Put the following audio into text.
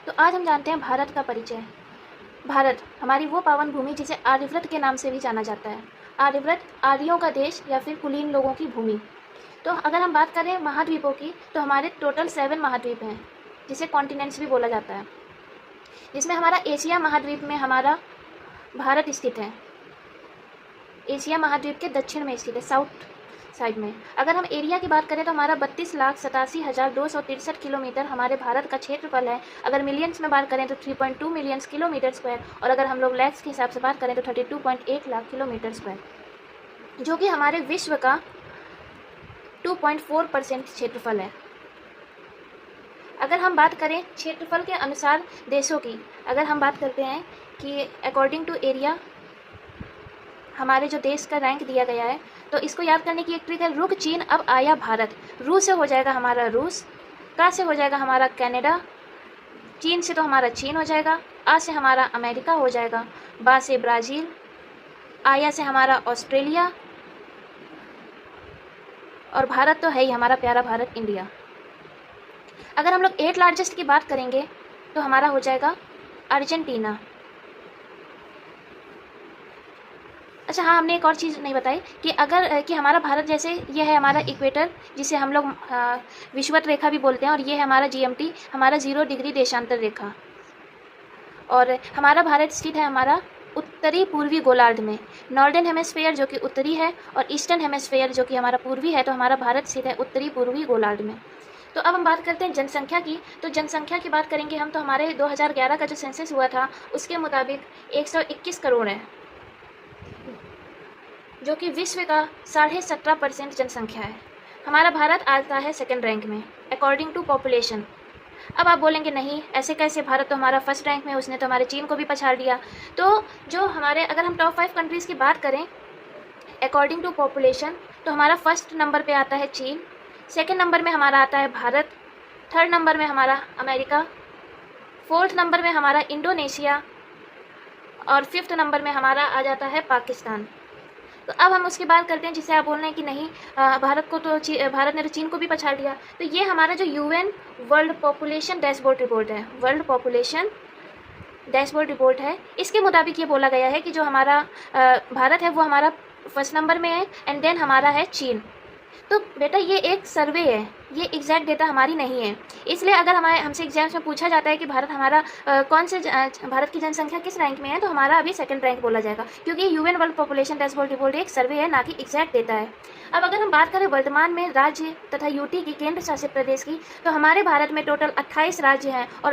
तो आज हम जानते हैं भारत का परिचय। भारत हमारी वो पावन भूमि जिसे आर्यव्रत के नाम से भी जाना जाता है। आर्यव्रत आर्यों का देश या फिर कुलीन लोगों की भूमि। तो अगर हम बात करें महाद्वीपों की तो हमारे टोटल 7 महाद्वीप हैं जिसे कॉन्टिनेंट्स भी बोला जाता है, जिसमें हमारा एशिया महाद्वीप में हमारा भारत स्थित है। एशिया महाद्वीप के दक्षिण में स्थित है, साउथ साइड में। अगर हम एरिया की बात करें तो हमारा 32,87,263 किलोमीटर हमारे भारत का क्षेत्रफल है। अगर मिलियंस में बात करें तो 3.2 मिलियन किलोमीटर स्क्वायर, और अगर हम लोग लैक्स के हिसाब से बात करें तो 32.8 लाख किलोमीटर स्क्वायर, जो कि हमारे विश्व का 2.4% क्षेत्रफल है। अगर हम बात करें क्षेत्रफल के अनुसार देशों की, अगर हम बात करते हैं कि अकॉर्डिंग टू एरिया हमारे जो देश का रैंक दिया गया है, तो इसको याद करने की एक ट्रिक है, रुक चीन अब आया भारत। रू से हो जाएगा हमारा रूस, का से हो जाएगा हमारा कनाडा, चीन से तो हमारा चीन हो जाएगा, आ से हमारा अमेरिका हो जाएगा, बा से ब्राज़ील, आया से हमारा ऑस्ट्रेलिया, और भारत तो है ही हमारा प्यारा भारत इंडिया। अगर हम लोग 8 लार्जेस्ट की बात करेंगे तो हमारा हो जाएगा अर्जेंटीना। अच्छा हाँ, हमने एक और चीज़ नहीं बताई कि अगर कि हमारा भारत जैसे ये है हमारा इक्वेटर, जिसे हम लोग विषुवत रेखा भी बोलते हैं, और ये है हमारा GMT, हमारा 0 डिग्री देशांतर रेखा। और हमारा भारत स्थित है हमारा उत्तरी पूर्वी गोलार्ध में। नॉर्दर्न हेमिस्फीयर जो कि उत्तरी है और ईस्टर्न हेमिस्फीयर जो कि हमारा पूर्वी है, तो हमारा भारत स्थित है उत्तरी पूर्वी गोलार्ध में। तो अब हम बात करते हैं जनसंख्या की। तो जनसंख्या की बात करेंगे हम तो हमारे 2011 का जो सेंसस हुआ था उसके मुताबिक 121 करोड़ है, जो कि विश्व का 17.5% जनसंख्या है। हमारा भारत आता है सेकंड रैंक में अकॉर्डिंग टू पॉपुलेशन। अब आप बोलेंगे नहीं ऐसे कैसे, भारत तो हमारा फर्स्ट रैंक में है, उसने तो हमारे चीन को भी पछाड़ दिया। तो जो हमारे अगर हम टॉप 5 कंट्रीज़ की बात करें अकॉर्डिंग टू पॉपुलेशन, तो हमारा फर्स्ट नंबर पे आता है चीन, सेकंड नंबर में हमारा आता है भारत, थर्ड नंबर में हमारा अमेरिका, फोर्थ नंबर में हमारा इंडोनेशिया, और फिफ्थ नंबर में हमारा आ जाता है पाकिस्तान। तो अब हम उसकी बात करते हैं जिसे आप बोल रहे हैं कि नहीं भारत भारत ने तो चीन को भी पछाड़ दिया। तो ये हमारा जो UN world population dashboard report है, वर्ल्ड पॉपुलेशन डैशबोर्ड रिपोर्ट है, इसके मुताबिक ये बोला गया है कि जो हमारा भारत है वो हमारा फर्स्ट नंबर में है, एंड देन हमारा है चीन। तो बेटा ये एक सर्वे है, ये एग्जैक्ट डेटा हमारी नहीं है। इसलिए अगर हमसे एग्जाम्स में पूछा जाता है कि भारत हमारा भारत की जनसंख्या किस रैंक में है, तो हमारा अभी सेकंड रैंक बोला जाएगा, क्योंकि UN world population dashboard report एक सर्वे है, ना कि एग्जैक्ट डेटा है। अब अगर हम बात करें वर्तमान में राज्य तथा UT की, केंद्र शासित प्रदेश की, तो हमारे भारत में टोटल 28 राज्य हैं और